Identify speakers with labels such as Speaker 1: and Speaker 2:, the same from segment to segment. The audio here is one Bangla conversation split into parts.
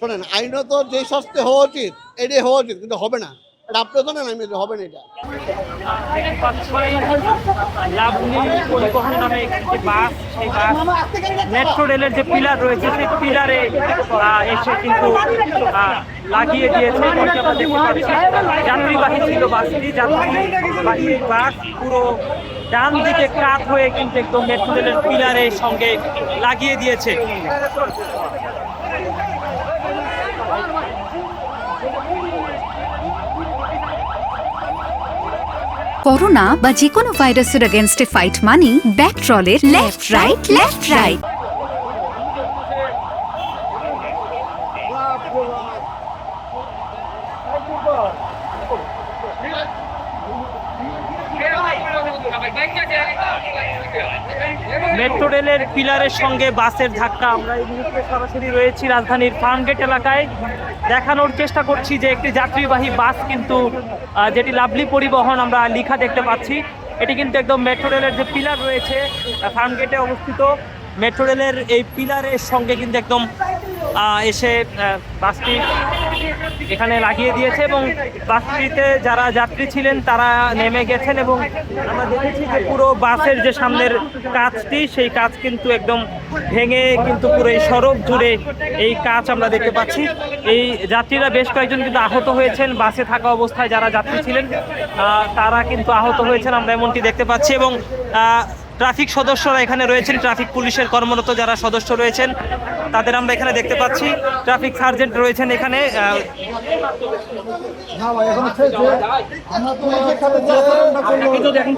Speaker 1: শোনেন, আইনত যে শাস্তি হওয়া উচিত এটাই হওয়া উচিত, কিন্তু হবে না। এটা আপনি জানেন, আমি হবে না এটা।
Speaker 2: লাভলি পরিবহন নামে একটি বাস, সেই বাস মেট্রো রেলের যে পিলার রয়েছে সেই পিলারে এসে কিন্তু লাগিয়ে দিয়েছে। এমনকি আমরা দেখতে পাচ্ছি যাত্রীবাহী ছিল বাসটি, যাত্রীবাহী বাস পুরো ডান দিকে কাত হয়ে কিন্তু একদম মেট্রো রেলের পিলারের সঙ্গে লাগিয়ে দিয়েছে।
Speaker 3: করোনা বা যে কোনো ভাইরাসের এগেনস্টে ফাইট মানি ব্যাকট্রলের লেফট রাইট।
Speaker 2: মেট্রো রেলের পিলারের সঙ্গে বাসের ধাক্কা। আমরা এই মুহূর্তে সরাসরি রয়েছি রাজধানীর ফার্মগেট এলাকায়। দেখানোর চেষ্টা করছি যে একটি যাত্রীবাহী বাস কিন্তু যেটি লাভলি পরিবহন আমরা লেখা দেখতে পাচ্ছি, এটি কিন্তু একদম মেট্রো রেলের যে পিলার রয়েছে ফার্মগেটে অবস্থিত, মেট্রো রেলের এই পিলারের সঙ্গে কিন্তু একদম এসে বাসটি এখানে লাগিয়ে দিয়েছে এবং বাসটিতে যারা যাত্রী ছিলেন তারা নেমে গেছেন এবং আমরা দেখেছি যে পুরো বাসের যে সামনের কাঁচটি সেই কাঁচ কিন্তু একদম ভেঙে কিন্তু পুরো এই সড়ক জুড়ে এই কাঁচ আমরা দেখতে পাচ্ছি। এই যাত্রীরা বেশ কয়েকজন কিন্তু আহত হয়েছেন, বাসে থাকা অবস্থায় যারা যাত্রী ছিলেন তারা কিন্তু আহত হয়েছেন আমরা এমনটি দেখতে পাচ্ছি। এবং ট্রাফিক সদস্যরা এখানে রয়েছেন, ট্রাফিক পুলিশের কর্মরত যারা সদস্য রয়েছেন তাদের আমরা এখানে দেখতে পাচ্ছি। ট্রাফিক সার্জেন্ট রয়েছেন এখানে।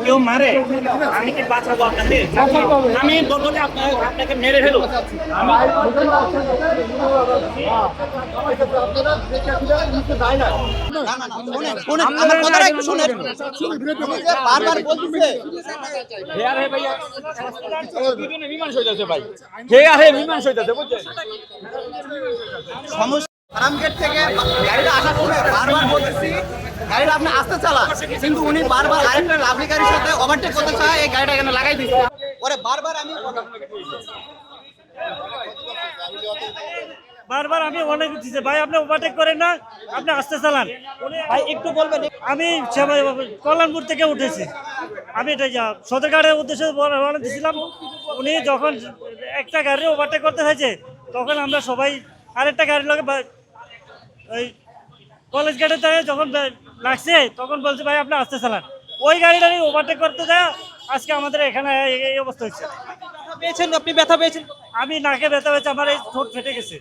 Speaker 2: কেউ মারে আমি কি বাঁচাবো আপনাদের? আমি বলবো যে আপনাকে মেরে ফেলো।
Speaker 1: ফার্মগেট থেকে গাড়িটা আসার সময় বারবার বলতেছি গাড়িটা আপনি আস্তে চালান, কিন্তু উনি বারবার আরেকটা লাভলি গাড়ির সাথে ওভারটেক করতে চায়, এই গাড়িটা এখানে লাগাই দিচ্ছে। পরে বারবার
Speaker 2: আমি অনেক দিচ্ছি, ভাই আপনি ওভারটেক করেন না, আপনি আস্তে চালান। ভাই একটু বলবেন। আমি কল্যাণপুর থেকে উঠেছি, আমি এটা সদরঘাটের উদ্দেশ্যে রওনা দিয়েছিলাম। উনি যখন একটা গাড়ি ওভারটেক করতে চাইছে তখন আমরা সবাই আরেকটা গাড়ির লগে ওই কলেজ গেটের থেকে যখন লাগছে তখন বলছে ভাই আপনি আস্তে চালান। ওই গাড়িটা ওভারটেক করতে যায় আজকে আমাদের এখানে এই অবস্থা হচ্ছে। পেয়েছেন আপনি? ব্যথা পেয়েছেন? আমি নাকে ব্যথা পেয়েছে, আমার এই ঠোঁট ফেটে গেছে।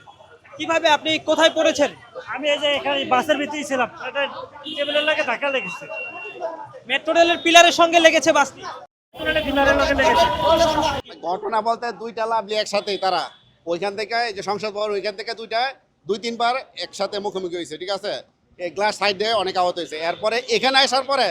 Speaker 2: কিভাবে? আপনি কোথায় পড়েছেন? আমি এই যে এখানে বাসের ভিতরেই ছিলাম, এটা টেবিলের লাগে ধাক্কা লেগেছে। মেট্রো রেলের পিলারের সঙ্গে লেগেছে বাসটি, পিলারের লগে লেগেছে।
Speaker 4: ঘটনা বলতে দুইটা লাভলি একসাথে, তারা ওইখান থেকে যে সংসদ ভবন ওইখান থেকে দুই তিনবার একসাথে মুখোমুখি হয়েছে, ঠিক আছে। এই গ্লাস সাইডে অনেক আহত হয়েছে। এরপরে এখানে আসার পরে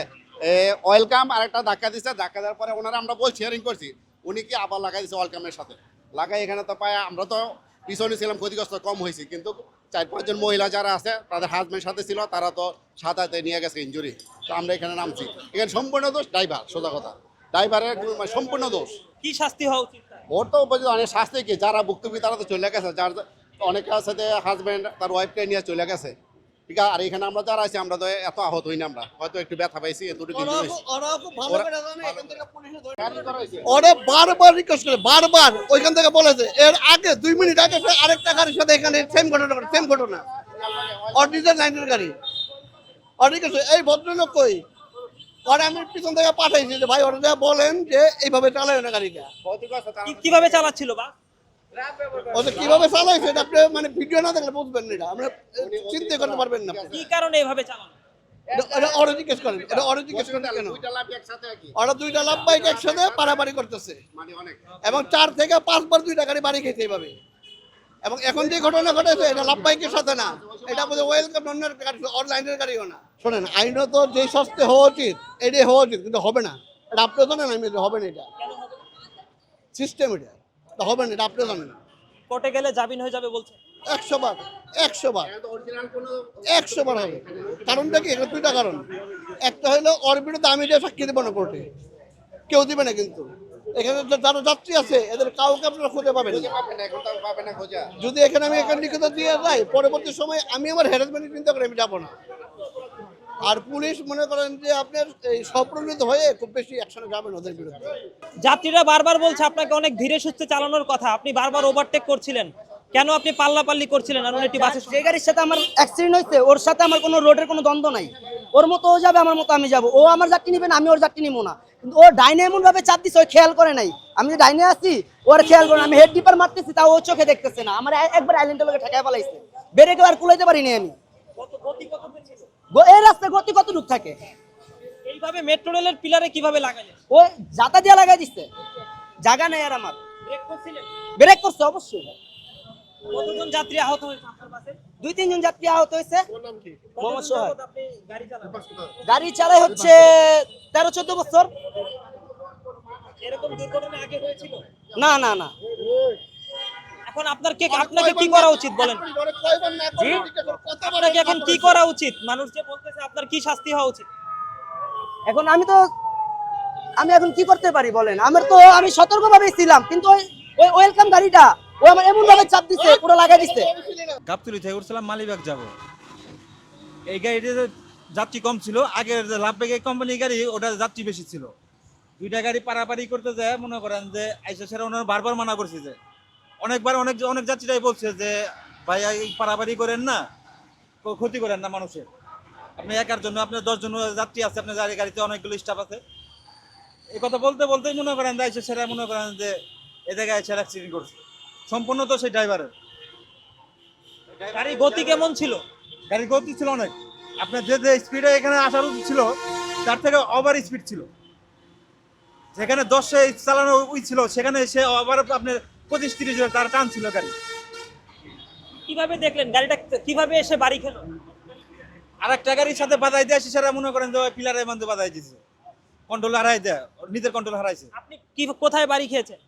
Speaker 4: ওয়েলকাম আরেকটা ধাক্কা দিচ্ছে, ধাক্কা দেওয়ার পরে ওনারা আমরা বলছি হিয়ারিং করছি, উনি কি আবার লাগাই দিচ্ছে ওয়েলকামের সাথে লাগাই। এখানে তো পায় আমরা তো পিছনে ছিলাম, ক্ষতিগ্রস্ত কম হয়েছি, কিন্তু 4-5 জন মহিলা যারা আছে তাদের হাজব্যান্ড সাথে ছিল, তারা তো সাঁতারে নিয়ে গেছে ইঞ্জুরি। তো আমরা এখানে নামছি, এখানে সম্পূর্ণ দোষ ড্রাইভার, সোজা কথা ড্রাইভারের সম্পূর্ণ দোষ।
Speaker 2: কি শাস্তি হওয়া উচিত?
Speaker 4: ওর তো অনেক শাস্তি কি, যারা ভুক্তভোগী তারা তো চলে গেছে, যার অনেকের সাথে হাজব্যান্ড তার ওয়াইফকে নিয়ে চলে গেছে, ঠিক আছে। আর এখানে আমরা যারা আছি আমরা তো এত আহত হই না, আমরা হয়তো একটু ব্যথা পাইছি এতটুকু।
Speaker 1: ওরা বারবার রিকোয়েস্ট করে, বারবার ওইখান থেকে বলেছে, এর আগে 2 মিনিট আগে আরেকটা গাড়ির সাথে এখানে সেম ঘটনা অরিজিনাল লাইনের গাড়ি। এই ভদ্রলোক কই? পরে আমি পিছন থেকে পাঠাইছি যে ভাই ওরা বলেন যে এইভাবে চালায় না গাড়িটা।
Speaker 2: কিভাবে চালাচ্ছিল বা
Speaker 1: ওদের কিভাবে চালাইছে এটা আপনি মানে ভিডিও না দেখলে বুঝবেন না, এটা আমরা চিন্তা করতে পারবেন না।
Speaker 2: কি কারণে এভাবে চালানো?
Speaker 1: এটা ওরা জিজ্ঞেস করেন, এটা ওরা জিজ্ঞেস করেন কেন? ওরা দুইটা লাভ বাইক একসাথে পারাপারি করতেছে এবং 4 থেকে 5 বার দুইটা গাড়ি বাড়ি খেয়েছে এইভাবে। এবং এখন যে ঘটনা ঘটেছে এটা লাভ বাইকের সাথে না, এটা বোধহয় ওয়েলকাম অন্যের গাড়ি, অনলাইনের গাড়িও না। শোনেন, আইনত যে শাস্তি হওয়া উচিত এটাই হওয়া উচিত, কিন্তু হবে না। এটা আপনি জানেন, আমি হবে না, এটা সিস্টেম, এটা হবে না, এটা আপনি জানেন।
Speaker 2: কোর্টে গেলে জামিন হয়ে যাবে বলছে।
Speaker 1: 100 বার 100 বার হবে। কারণটা কি? এটা 2টা কারণ। একটা হলো ওর বিরুদ্ধে আমি যে সাক্ষী দেবো না কোর্টে, কেউ দিবে না, কিন্তু এখানে যারা যাত্রী আছে এদের কাউকে আপনারা খুঁজে পাবেন না।
Speaker 4: এখন তো পাবে না খোঁজা।
Speaker 1: যদি এখানে আমি এখানে লিখিত দিয়ে যাই, পরবর্তী সময় আমি আমার হ্যারাসমেন্ট চিন্তা করে আমি যাবো না। আর পুলিশ মনে করেন যে আপনার এই স্বপ্রণোদিত হয়ে খুব বেশি অ্যাকশনে যাবেন ওদের বিরুদ্ধে।
Speaker 2: যাত্রীরা বারবার বলছে আপনাকে অনেক ধীরে সুস্থে চালানোর কথা, আপনি বারবার ওভারটেক করছিলেন, কেন আপনি পাল্লাপাল্লি করছিলেন? আর উনি একটি বাসের
Speaker 5: যে গাড়ির সাথে আমার অ্যাক্সিডেন্ট হয়েছে ওর সাথে আমার কোনো রোডের কোনো দ্বন্দ্ব নাই। ওর মতো ও যাবে, আমার মতো আমি যাব। ও আমার যাত্রী নিবে না, আমি ওর যাত্রী নিবো না। কিন্তু ও ডাইনে এমন ভাবে চাপ দিচ্ছে, ও খেয়াল করে নাই আমি যে ডাইনে আছি, ওর খেয়াল করে না। আমি হেড ডিপার মারতেছি, তাও ও চোখে দেখতেছে না। আমার একবার আইল্যান্ডের লোকে ঠেকায় ফেলাইছে, ব্রেকে আর কুলাইতে পারিনি আমি। এই রাস্তায় গতি কতটুক থাকে?
Speaker 2: এইভাবে মেট্রো রেলের পিলারে কিভাবে লাগালেন?
Speaker 5: ও জাতা দিয়ে লাগাই দিচ্ছে, জায়গা নেই আর আমার।
Speaker 2: ব্রেক করছিলেন?
Speaker 5: ব্রেক করছে অবশ্যই।
Speaker 2: কতজন যাত্রী আহত হয়েছে আপনার বাসে?
Speaker 5: 2-3 জন যাত্রী আহত হয়েছে। মোহাম্মদ
Speaker 2: কতদিন
Speaker 5: সোহেল।
Speaker 2: যাবত আপনি গাড়ি চালান?
Speaker 5: গাড়ি চালাই হচ্ছে 13-14 বছর।
Speaker 2: এরকম দুর্ঘটনা আগে হয়েছিল?
Speaker 5: না না না,
Speaker 2: এখন আপনাকে কি করা উচিত বলেন? জি? আপনাকে এখন কি করা উচিত? মানুষ যে বলতেছে আপনার কি শাস্তি হওয়া উচিত?
Speaker 5: এখন আমি এখন কি করতে পারি বলেন? আমি সতর্কভাবেই ছিলাম, কিন্তু ওই ওয়েলকাম গাড়িটা ও আমার এমন ভাবে চাপ দিছে, পুরো লাগাই দিছে।
Speaker 6: গাবতলী থেকে উঠছিলাম মালিবাগ যাব। এই গাড়িতে যাত্রী কম ছিল, আগের যে লাভবাগ কোম্পানির গাড়ি ওটা যাত্রী বেশি ছিল। দুইটা গাড়ি পারাপারি করতে যায়, মনে করেন যে আইসা সেরা ওনারা বারবার মানা করছে, যে অনেকবার অনেক যাত্রীরাই বলছে যে ভাই এই পারাপারি করেন না, ক্ষতি করেন না মানুষের। আপনি একার জন্য, আপনার 10 জন যাত্রী আছে, আপনার গাড়িতে অনেকগুলো স্টাফ আছে। এই কথা বলতে বলতেই মনে করেন যে আইসা সেরা মনে করেন যে এ জায়গায় সেরা অ্যাক্সিডেন্ট করছে। সম্পূর্ণ তো সেই ড্রাইভারের।
Speaker 2: গাড়ির গতি কেমন ছিল?
Speaker 6: গাড়ির গতি ছিল অনেক, আপনার যে স্পিডে এখানে আসার উচিত ছিল তার থেকে ওভার স্পিড ছিল। যেখানে 10-এ চালানো ছিল সেখানে সে ওভার আপনার 25-30 তার টান ছিল গাড়ি।
Speaker 2: কিভাবে দেখলেন গাড়িটা কিভাবে এসে বাড়ি খেলো?
Speaker 6: আর একটা গাড়ির সাথে বাধাই দেয়, সেটা মনে করেন যে পিলারের মধ্যে বাধাই দিয়েছে, কন্ট্রোল হারাই দেয়, নিজের কন্ট্রোল হারাইছে।
Speaker 2: আপনি কোথায় বাড়ি খেয়েছেন?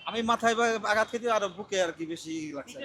Speaker 6: আমি মাথায় আঘাত খেতে আর বুকে আর কি বেশি লাগছে।